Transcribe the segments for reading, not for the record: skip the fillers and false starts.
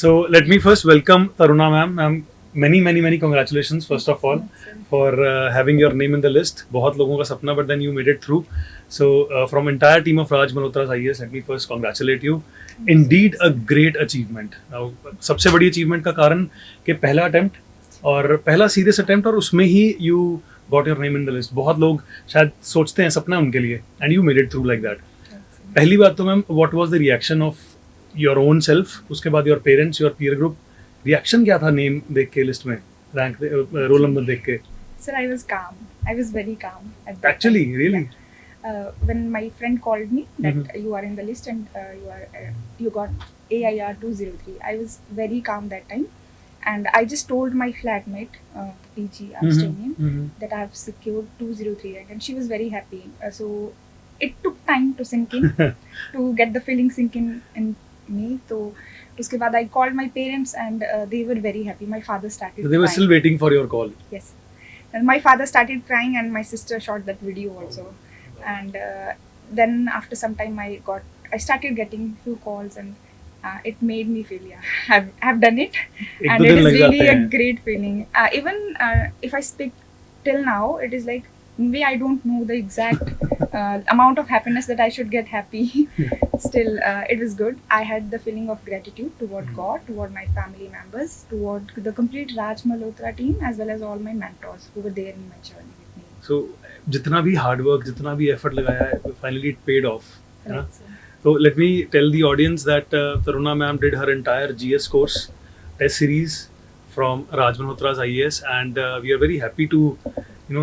So let me first welcome Taruna ma'am. Ma'am, many congratulations first of all for having your name in the list. बहुत लोगों का सपना, but then you made it through. So from entire team of Raj Malhotra's IAS, let me first congratulate you. Indeed a great achievement. Now सबसे बड़ी achievement का कारण कि पहला attempt और पहला serious attempt और उसमें ही you got your name in the list. बहुत लोग शायद सोचते हैं सपना उनके लिए and you made it through like that. पहली बात तो ma'am, what was the reaction of your own self, उसके बाद your parents, your peer group, reaction क्या था नेम देख के, लिस्ट में रैंक रोल नंबर देख के? Sir, I was calm. I was very calm at that Actually, time. really? When my friend called me that you are in the list and you got AIR 203, I was very calm that time, and I just told my flatmate, PG, I'm staying in, that I have secured 203 rank, and she was very happy. So it took time to sink in, to get the feeling sink in me. So उसके बाद I called my parents and they were very happy. My father started They were crying. still waiting for your call. Yes. And my father started crying and my sister shot that video also. And then after some time I started getting few calls and it made me feel, I've done it. एक And दो it दिन is लग really जाते a हैं. great feeling. Even if I speak till now, it is like maybe I don't know the exact amount of happiness that I should get happy. Still, it was good. I had the feeling of gratitude toward God, toward my family members, toward the complete Raj Malhotra team, as well as all my mentors who were there in my journey with me. So जितना भी hard work, जितना भी effort लगाया है, finally it paid of, है ना? Right, sir. So let me tell the audience that Taruna ma'am did her entire GS course test series from Raj Malhotra's IAS, and we are very happy to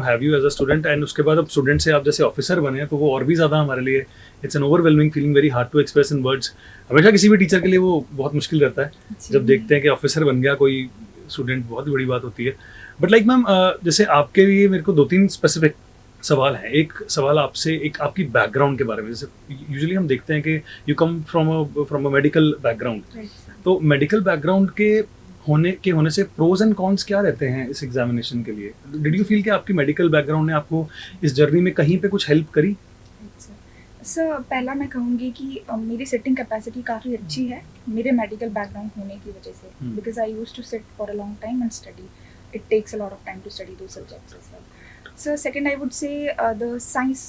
have you as a student. And उसके बाद अब student से आप जैसे officer बने हैं तो वो और भी ज़्यादा हमारे लिए it's an overwhelming feeling, very hard to express in words. हमेशा किसी भी टीचर के लिए वो बहुत मुश्किल रहता है जब देखते हैं कि ऑफिसर बन गया कोई स्टूडेंट, बहुत ही बड़ी बात होती है. बट लाइक मैम, जैसे आपके लिए मेरे को 2-3 स्पेसिफिक सवाल है. एक सवाल आपसे, एक आपकी बैकग्राउंड के बारे में. जैसे यूजुअली हम देखते हैं कि you come from a medical background, Right, sir. तो मेडिकल बैकग्राउंड के होने से प्रोज एंड कॉन्स क्या रहते हैं इस एग्जामिनेशन के लिए? डिड यू फील कि आपकी मेडिकल बैकग्राउंड ने आपको इस जर्नी में कहीं पे कुछ हेल्प करी? सर, पहला मैं कहूँगी कि मेरी सिटिंग कैपेसिटी काफ़ी अच्छी है मेरे मेडिकल बैकग्राउंड होने की वजह से, because I used to sit for a long time and study. It takes a lot of time to study दो subjects as well. So second, I would say the science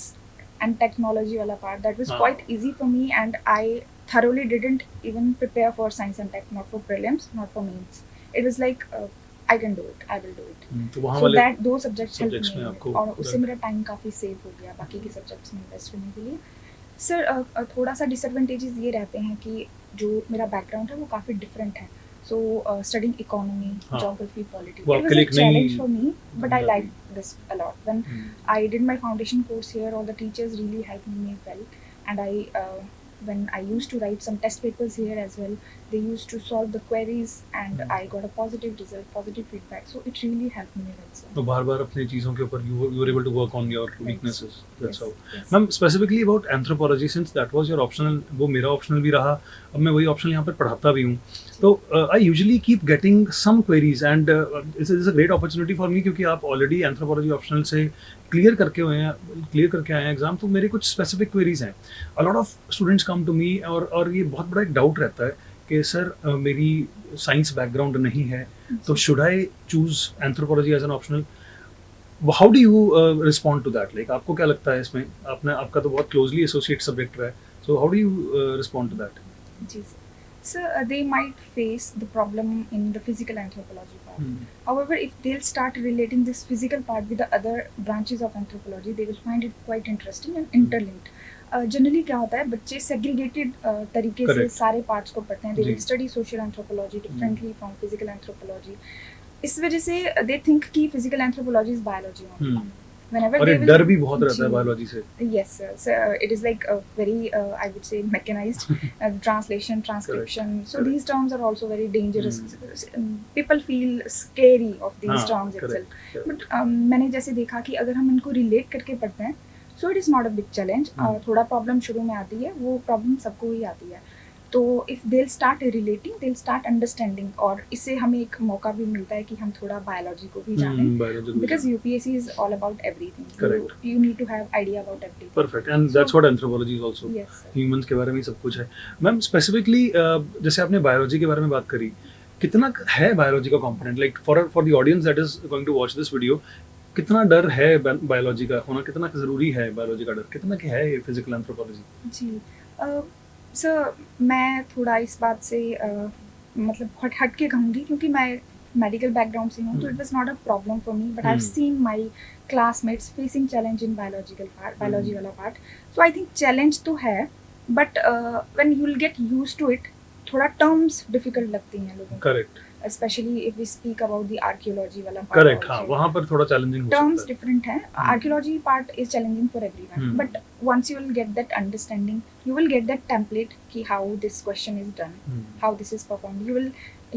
and technology वाला part, that was quite easy for me and I thoroughly didn't even prepare for science and tech, not for prelims, not for mains. It was like I can do it, I will do it. तो वहाँ So वाले that दो subjects help subjects में me आपको और उससे मेरा time काफ़ी सेव हो गया बाकी के सब्जेक्ट्स में इन्वेस्ट करने के लिए. सर, थोड़ा सा डिसएडवांटेजेस ये रहते हैं कि जो मेरा बैकग्राउंड है वो काफ़ी डिफरेंट है. सो स्टडिंग इकोनॉमी, हाँ. ज्योग्राफी, पॉलिटी, वो इट आपके वाज लिए अ एक नई challenge for me, but I दुनिया like this a lot. When I did my foundation course here, all the teachers really helped me well, and when I used to write some test papers here as well, they used to solve the queries and I got a positive result, positive feedback, so it really helped me well, sir. तो बार-बार अपनी चीज़ों के ऊपर you were able to work on your Right. weaknesses. That's how. Yes. Ma'am, specifically about anthropology, since that was your optional, वो मेरा optional भी रहा, अब मैं वही ऑप्शनल यहाँ पर पढ़ाता भी हूँ. तो I usually keep getting some queries and this is a great opportunity for me, क्योंकि आप ऑलरेडी एंथ्रोपोलॉजी ऑप्शनल से क्लियर करके आए हैं एग्जाम. तो मेरे कुछ स्पेसिफिक क्वेरीज हैं. A lot of students come to me और ये बहुत बड़ा एक डाउट रहता है कि सर मेरी साइंस बैकग्राउंड नहीं है, तो should I choose anthropology as an optional? How do you respond to that? Like आपको क्या लगता है इसमें? आपका तो बहुत क्लोजली एसोसिएट सब्जेक्ट रहा है, so how do you respond to that? Ji, sir. So they might face the problem in the physical anthropology part. However, if they'll start relating this physical part with the other branches of anthropology, they will find it quite interesting and interlinked. Generally क्या होता है, बच्चे segregated तरीके से Correct. सारे parts को पढ़ते हैं. They ji. will study social anthropology differently from physical anthropology. इस वजह से they think कि physical anthropology is biology only. Whenever और they एक will- डर भी बहुत रहता है जी. बायोलॉजी से. Yes, sir. So it is like a very, I would say, mechanized translation, transcription. So Correct. these terms are also very dangerous. People feel scary of these हाँ, terms correct, itself. correct. But मैंने जैसे देखा कि अगर हम इनको relate करके पढ़ते हैं, so it is not a big challenge. थोड़ा problem शुरू में आती है, वो problem सबको ही आती है. तो if they start relating, they start understanding, और इससे हमें एक मौका भी मिलता है कि हम थोड़ा बायोलॉजी को भी जानें, biology because UPSC is all about everything. Correct. You need to have idea about everything. Perfect, and that's what anthropology is also. Yes, sir. Humans के बारे में ही सब कुछ है. मैम स्पेसिफिकली जैसे आपने बायोलॉजी के बारे में बात करी, कितना है बायोलॉजी का component, like for the audience that is going to watch this video, कितना डर है बायोलॉजी का होना, कितना जरूरी है बायोलॉजी का डर, कितना क्या है ये फिजिकल एंथ्रोपोलॉजी? जी सर, मैं थोड़ा इस बात से मतलब हट के कहूँगी, क्योंकि मैं मेडिकल बैकग्राउंड से हूँ, तो it was not a problem for me, but I have seen my classmates facing challenge in biology वाला part. So I think challenge तो है, but when you will get used to it, थोड़ा terms difficult लगती हैं लोगों को. Correct, specially if we speak about the archaeology वाला part. Correct, हाँ वहाँ पर थोड़ा चैलेंजिंग हो टर्म्स सकता है. डिफरेंट हैं. Archaeology part is challenging for everyone, but once you will get that understanding, you will get that template ki how this question is done, how this is performed.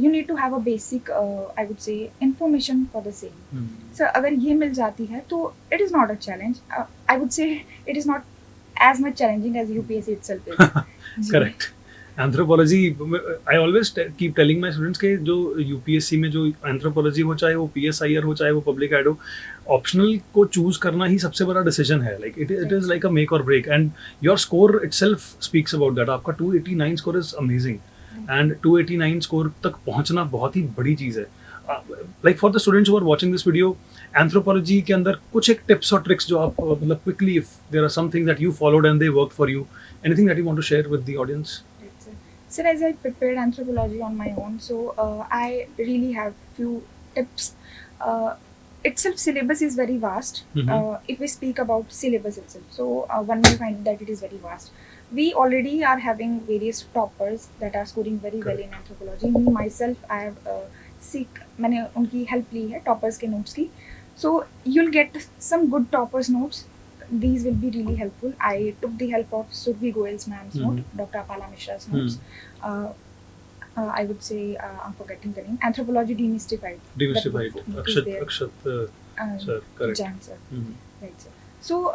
You need to have a basic I would say information for the same. So अगर ये मिल जाती है तो it is not a challenge. I would say it is not as much challenging as UPSC itself is. Correct. Anthropology, I always keep telling my students के जो UPSC में जो anthropology हो, चाहे वो PSIR हो, चाहे वो पब्लिक एड हो, ऑप्शनल को चूज करना ही सबसे बड़ा डिसीजन है. Like it is like a make और break, and your score itself speaks about that. आपका 289 score is amazing, and 289 score तक पहुंचना बहुत ही बड़ी चीज़ है. Like for the students who are watching this video, anthropology के अंदर कुछ एक टिप्स और ट्रिक्स जो आप मतलब quickly, if there are something that you followed and they work for you, anything that you want to share with the audience? Sir, as I prepared anthropology on my own, so I really have few tips. Itself syllabus is very vast. If we speak about syllabus itself, so one will find that it is very vast. We already are having various toppers that are scoring very well in anthropology. Me myself, I have मैंने उनकी help ली है toppers के notes की. So you'll get some good toppers notes. These will be really helpful. I took the help of Surbhi Goel's ma'am's note, Dr. Apala Mishra's notes. I would say, I'm forgetting the name, Anthropology Demystified. Demystified. Akshat sir, correct. Jan sir. Right, sir. So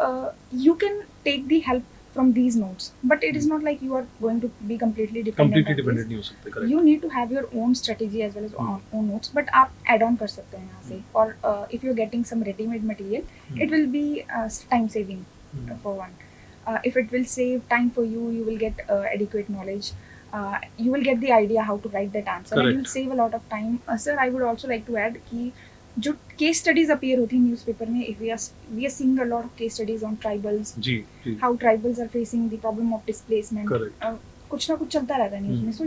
you can take the help from these notes, but it is not like you are going to be completely dependent. नहीं हो सकते, correct. You need to have your own strategy as well as own notes, but आप add on कर सकते हैं यहाँ से. और if you're getting some ready-made material, it will be time saving for one. If it will save time for you, you will get adequate knowledge. You will get the idea how to write that answer. Correct. And you will save a lot of time. Sir, I would also like to add कि जो case studies appear होती हैं newspaper में, if we are seeing a lot of case studies on tribals, how tribals are facing the problem of displacement, कुछ ना कुछ चलता रहता है न्यूज़ में. So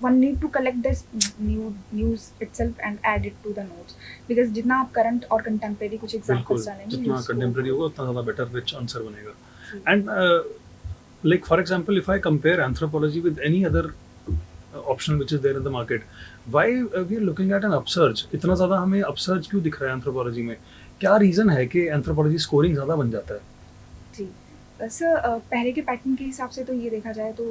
one need to collect this news itself and add it to the notes, because जितना आप current और कंटेम्प्रेरी कुछ एग्जांपल्स डालेंगे, जितना कंटेम्प्रेरी होगा उतना ज़्यादा बेटर रिच आंसर बनेगा. And like for example, if I compare anthropology with any other option which is there in the market, why we are looking at an upsurge? इतना ज़्यादा हमें upsurge क्यों दिख रहा है एंथ्रोपोलॉजी में? क्या रीज़न है कि एंथ्रोपोलॉजी स्कोरिंग ज़्यादा बन जाता है? जी सर, पहले के पैटर्न के हिसाब से तो ये देखा जाए तो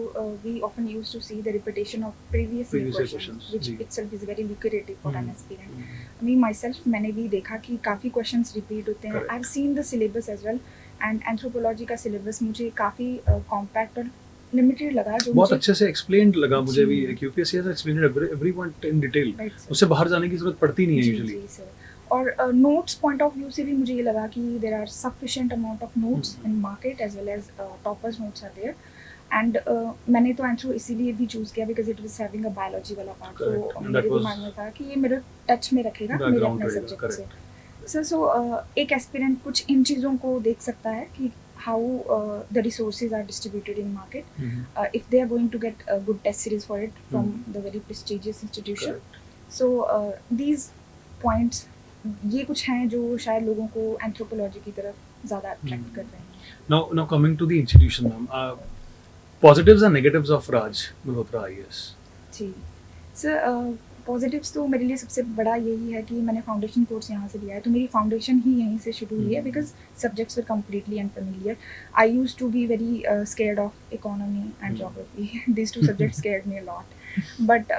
we often used to see the repetition of previous questions, which itself is very lucrative for an aspirant. Me myself, मैंने भी देखा कि काफ़ी क्वेश्चंस रिपीट होते हैं. I have seen the syllabus as well, and anthropology का syllabus मुझे काफ़ी कॉम्पैक्ट और लिमिटेड लगा. जो बहुत अच्छे से एक्सप्लेन्ड लगा मुझे भी. UPSC has explained every point in detail. उससे बाहर जाने की जरूरत पड़ती नहीं है यूजुअली. जी सर. और नोट्स पॉइंट ऑफ व्यू से भी मुझे ये लगा कि there are sufficient amount of notes in market as well as toppers notes are there. And मैंने तो एंथ्रो इसीलिए भी चूज किया because it was having a biology वाला पार्ट. तो मेरे दिमाग में था कि ये मेरे टच में रखेगा मेरे अपने सब्जेक्ट से. सो एक एस्पिरेंट कुछ इन चीज़ों को देख सकता है कि how the resources are distributed in market, if they are going to get a good test series for it from the very prestigious institution. Correct. So these points, ये कुछ हैं जो शायद लोगों को एंथ्रोपोलॉजी की तरफ ज़्यादा अट्रैक्ट कर रहे हैं. Now coming to the institution, ma'am, positives and negatives of Raj Malhotra IAS. जी सर, पॉजिटिव्स तो मेरे लिए सबसे बड़ा यही है कि मैंने फाउंडेशन कोर्स यहाँ से लिया है, तो मेरी फाउंडेशन ही यहीं से शुरू हुई है because subjects were completely unfamiliar. I used to be very scared of economy and geography. These two subjects scared me a lot, but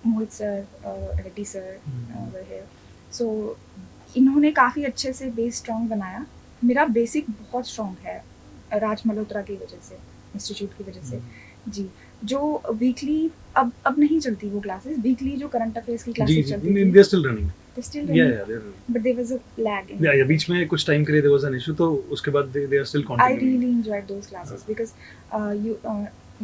Mohit sir, Reddy sir were here, so इन्होंने काफ़ी अच्छे से बेस स्ट्रॉन्ग बनाया. मेरा बेसिक बहुत strong है राज मल्होत्रा की वजह से, इंस्टीट्यूट की वजह से. जी, जो वीकली अब नहीं चलती वो क्लासेस, वीकली जो करंट अफेयर्स की जी क्लासेस जी, चलती दे आर स्टिल रनिंग। थी स्टिल या they're running. But there was a lag in या बीच में कुछ टाइम के लिए there was an issue, तो उसके बाद they are still I continuing. really enjoyed those classes because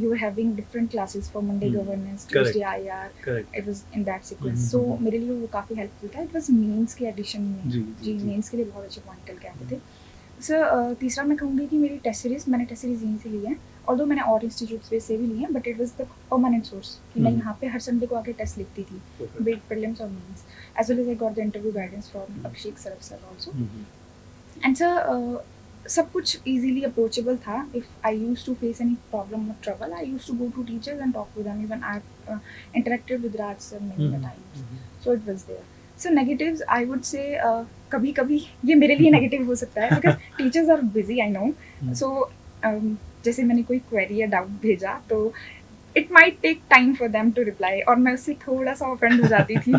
you were having different classes for Monday governance, Correct. Tuesday IR. Correct. It was in that sequence. So मेरे लिए वो काफ़ी helpful था. It was mains के addition में. जी, जी जी. Mains के लिए बहुत अच्छे पॉइंट निकल के आते थे. सर तीसरा मैं कहूँगी कि मेरी टेस्ट सीरीज मैंने टेस्ट सीरीज यहीं से ली है, ऑल्दो मैंने और इंस्टीट्यूट्स पे से भी ली है, but it was the permanent source कि मैं यहाँ पे हर संडे को आके टेस्ट लिखती थी, Perfect. बेट प्रीलिम्स और mains, as well as I got the interview guidance from Abhishek Saraf sir also. And sir सब कुछ easily approachable था. If I used to face any problem or trouble, I used to go to teachers and talk to them. Even I've interacted with Raj sir many a times. So it was there. So negatives, I would say कभी कभी ये मेरे लिए negative हो सकता है because teachers are busy, I know. So जैसे मैंने कोई query या doubt भेजा तो it might take time for them to reply और मैं उससे थोड़ा सा offend हो जाती थी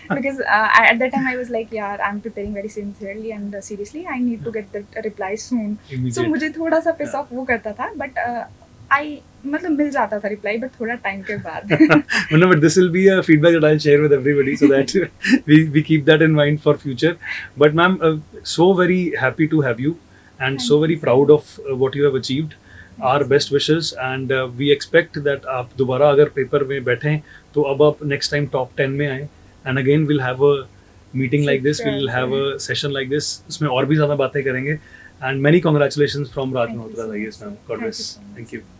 because at that time I was like यार I'm preparing very sincerely and seriously I need to get the reply soon. So मुझे थोड़ा सा piss off वो करता था but I मतलब मिल जाता था reply but थोड़ा time के बाद. No, but this will be a feedback that I'll share with everybody so that we keep that in mind for future. But ma'am, so very happy to have you and so very proud of what you have achieved. Our best wishes and we expect that आप दोबारा अगर paper में बैठें तो अब आप next time top 10 में आएं and again we'll have a meeting like this, we'll have a session like this, उसमें और भी ज़्यादा बातें करेंगे and many congratulations from Raj Thank you Malhotra so IAS much, ma'am. sir. God Thank you bless. so much. Thank you.